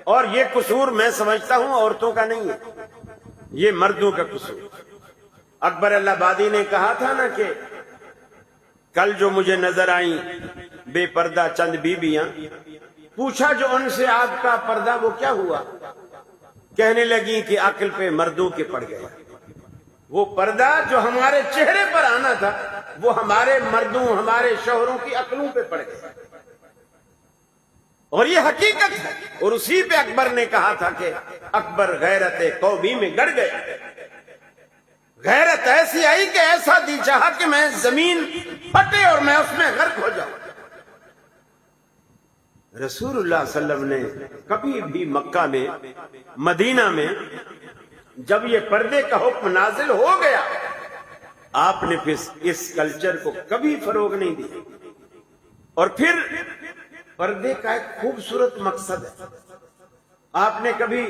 اور یہ قصور میں سمجھتا ہوں عورتوں کا نہیں ہے، یہ مردوں کا قصور۔ اکبر اللہ آبادی نے کہا تھا نا کہ کل جو مجھے نظر آئیں بے پردہ چند بیویاں، پوچھا جو ان سے آپ کا پردہ وہ کیا ہوا؟ کہنے لگی کہ عقل پہ مردوں کے پڑ گیا۔ وہ پردہ جو ہمارے چہرے پر آنا تھا وہ ہمارے مردوں، ہمارے شوہروں کی عقلوں پہ پڑ گیا، اور یہ حقیقت ہے۔ اور اسی پہ اکبر نے کہا تھا کہ اکبر غیرت قومی میں گڑ گیا، غیرت ایسی آئی کہ ایسا دی چاہا کہ میں زمین پھٹے اور میں اس میں غرق ہو جاؤں۔ رسول اللہ صلی اللہ علیہ وسلم نے کبھی بھی مکہ میں، مدینہ میں جب یہ پردے کا حکم نازل ہو گیا، آپ نے پھر اس کلچر کو کبھی فروغ نہیں دیا۔ اور پھر پردے کا ایک خوبصورت مقصد ہے۔ آپ نے کبھی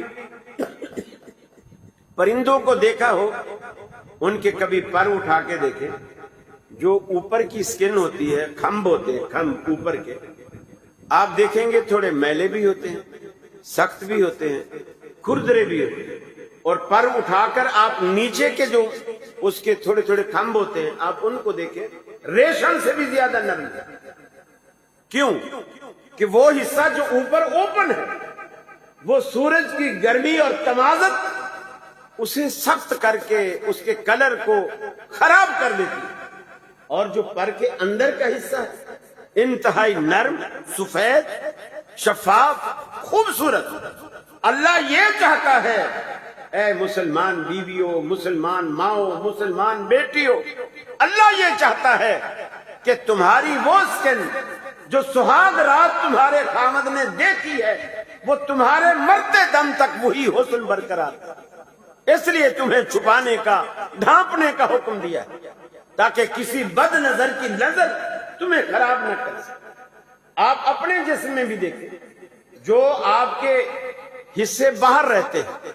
پرندوں کو دیکھا ہو، ان کے کبھی پر اٹھا کے دیکھے، جو اوپر کی سکن ہوتی ہے، کھمب ہوتے ہیں، کھمب اوپر کے، آپ دیکھیں گے تھوڑے میلے بھی ہوتے ہیں، سخت بھی ہوتے ہیں، کھردرے بھی ہوتے ہیں، اور پر اٹھا کر آپ نیچے کے جو اس کے تھوڑے تھوڑے کھمب ہوتے ہیں، آپ ان کو دیکھیں، ریشم سے بھی زیادہ نرم ہے۔ کیوں؟ کہ وہ حصہ جو اوپر اوپن ہے وہ سورج کی گرمی اور تمازت اسے سخت کر کے اس کے کلر کو خراب کر دیتی ہے، اور جو پر کے اندر کا حصہ ہے انتہائی نرم، سفید، شفاف، خوبصورت۔ اللہ یہ چاہتا ہے اے مسلمان بیویوں، مسلمان ماؤں، مسلمان بیٹیوں، اللہ یہ چاہتا ہے کہ تمہاری وہ سکن جو سہاگ رات تمہارے خامد نے دیکھی ہے وہ تمہارے مرتے دم تک وہی حسن برقرار ہے۔ اس لیے تمہیں چھپانے کا، ڈھانپنے کا حکم دیا ہے تاکہ کسی بد نظر کی نظر تمہیں خراب نہ کر سکے۔ آپ اپنے جسم میں بھی دیکھیں، جو آپ کے حصے باہر رہتے ہیں،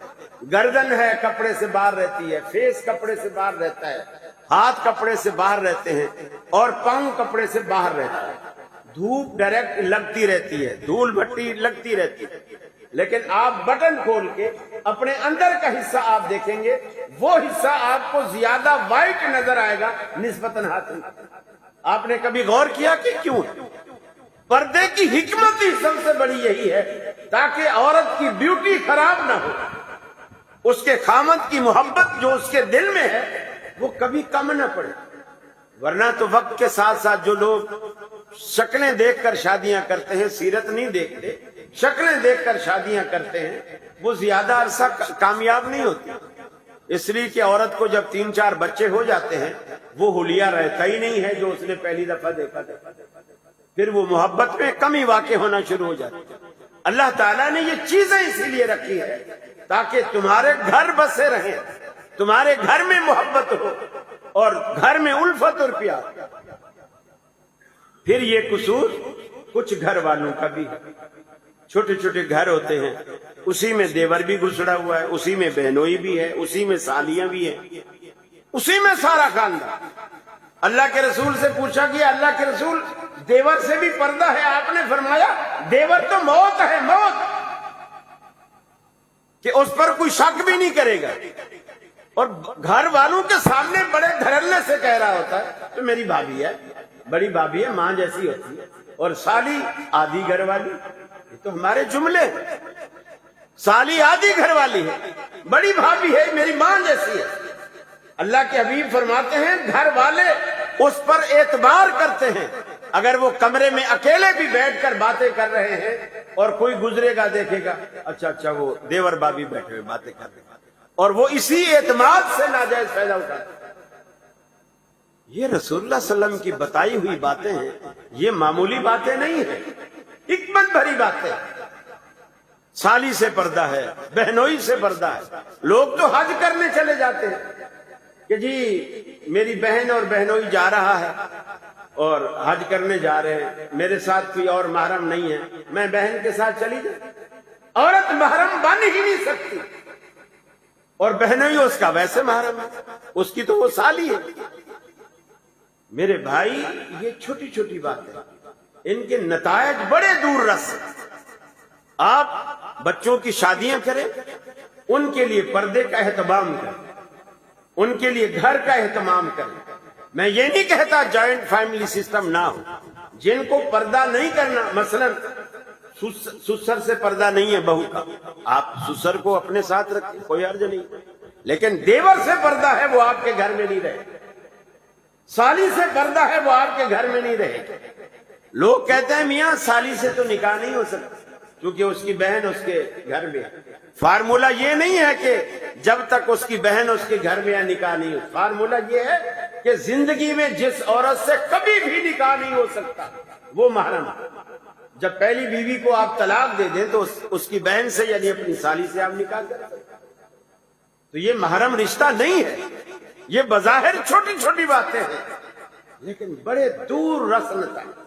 گردن ہے کپڑے سے باہر رہتی ہے، فیس کپڑے سے باہر رہتا ہے، ہاتھ کپڑے سے باہر رہتے ہیں، اور پاؤں کپڑے سے باہر رہتا ہے، دھوپ ڈائریکٹ لگتی رہتی ہے، دھول بھٹی لگتی رہتی ہے، لیکن آپ بٹن کھول کے اپنے اندر کا حصہ آپ دیکھیں گے، وہ حصہ آپ کو زیادہ وائٹ نظر آئے گا نسبتاً ہاتھ میں۔ آپ نے کبھی غور کیا کہ کیوں؟ پردے کی حکمت ہی سب سے بڑی یہی ہے تاکہ عورت کی بیوٹی خراب نہ ہو، اس کے خامد کی محبت جو اس کے دل میں ہے وہ کبھی کم نہ پڑے۔ ورنہ تو وقت کے ساتھ ساتھ جو لوگ شکلیں دیکھ کر شادیاں کرتے ہیں، سیرت نہیں دیکھتے، شکلیں دیکھ کر شادیاں کرتے ہیں، وہ زیادہ عرصہ کامیاب نہیں ہوتی، اس لیے کہ عورت کو جب 3-4 بچے ہو جاتے ہیں وہ حلیہ رہتا ہی نہیں ہے جو اس نے پہلی دفعہ دیکھا تھا، پھر وہ محبت میں کمی واقع ہونا شروع ہو جاتی ہے۔ اللہ تعالیٰ نے یہ چیزیں اسی لیے رکھی ہے تاکہ تمہارے گھر بسے رہیں، تمہارے گھر میں محبت ہو اور گھر میں الفت اور پیار۔ پھر یہ قصور کچھ گھر والوں کا بھی ہے، چھوٹے چھوٹے گھر ہوتے ہیں، اسی میں دیور بھی گھسڑا ہوا ہے، اسی میں بہنوئی بھی ہے، اسی میں سالیاں بھی ہیں، اسی میں سارا خاندان۔ اللہ کے رسول سے پوچھا گیا، اللہ کے رسول دیور سے بھی پردہ ہے؟ آپ نے فرمایا دیور تو موت ہے، موت، کہ اس پر کوئی شک بھی نہیں کرے گا، اور گھر والوں کے سامنے بڑے دھڑلے سے کہہ رہا ہوتا ہے تو میری بھابھی ہے، بڑی بھابھی ہے، ماں جیسی ہوتی ہے، اور سالی آدھی گھر والی، یہ تو ہمارے جملے ہیں، سالی آدھی گھر والی ہے، بڑی بھابھی ہے، میری ماں جیسی ہے۔ اللہ کے حبیب فرماتے ہیں گھر والے اس پر اعتبار کرتے ہیں، اگر وہ کمرے میں اکیلے بھی بیٹھ کر باتیں کر رہے ہیں اور کوئی گزرے گا دیکھے گا اچھا وہ دیور بھابھی بیٹھے ہوئے باتیں کر رہے ہیں، اور وہ اسی اعتماد سے ناجائز فائدہ اٹھاتے ہیں۔ یہ رسول اللہ صلی اللہ علیہ وسلم کی بتائی ہوئی باتیں ہیں، یہ معمولی باتیں نہیں ہیں، حکمت بھری باتیں۔ سالی سے پردہ ہے، بہنوئی سے پردہ ہے۔ لوگ تو حج کرنے چلے جاتے ہیں کہ جی میری بہن اور بہنوئی جا رہا ہے اور حج کرنے جا رہے ہیں، میرے ساتھ کوئی اور محرم نہیں ہے، میں بہن کے ساتھ چلی جاؤں۔ عورت محرم بن ہی نہیں سکتی، اور بہنوئی اس کا ویسے محرم ہے، اس کی تو وہ سالی ہے۔ میرے بھائی یہ چھوٹی چھوٹی باتیں، ان کے نتائج بڑے دور رس ہیں۔ آپ بچوں کی شادیاں کریں، ان کے لیے پردے کا اہتمام کریں، ان کے لیے گھر کا اہتمام کریں۔ میں یہ نہیں کہتا جوائنٹ فیملی سسٹم نہ ہو، جن کو پردہ نہیں کرنا، مثلا سسر سے پردہ نہیں ہے بہو کا، آپ سسر کو اپنے ساتھ رکھیں، کوئی حرج نہیں، لیکن دیور سے پردہ ہے وہ آپ کے گھر میں نہیں رہے، سالی سے پردہ ہے وہ آپ کے گھر میں نہیں رہے۔ لوگ کہتے ہیں میاں سالی سے تو نکاح نہیں ہو سکتا کیونکہ اس کی بہن اس کے گھر میں ہے۔ فارمولا یہ نہیں ہے کہ جب تک اس کی بہن اس کے گھر میں ہے نکاح نہیں ہو، فارمولا یہ ہے کہ زندگی میں جس عورت سے کبھی بھی نکاح نہیں ہو سکتا وہ محرم ہے۔ جب پہلی بیوی کو آپ طلاق دے دیں تو اس کی بہن سے یعنی اپنی سالی سے آپ نکاح کر سکتے ہیں، تو یہ محرم رشتہ نہیں ہے۔ یہ بظاہر چھوٹی چھوٹی باتیں ہیں لیکن بڑے دور رسن تک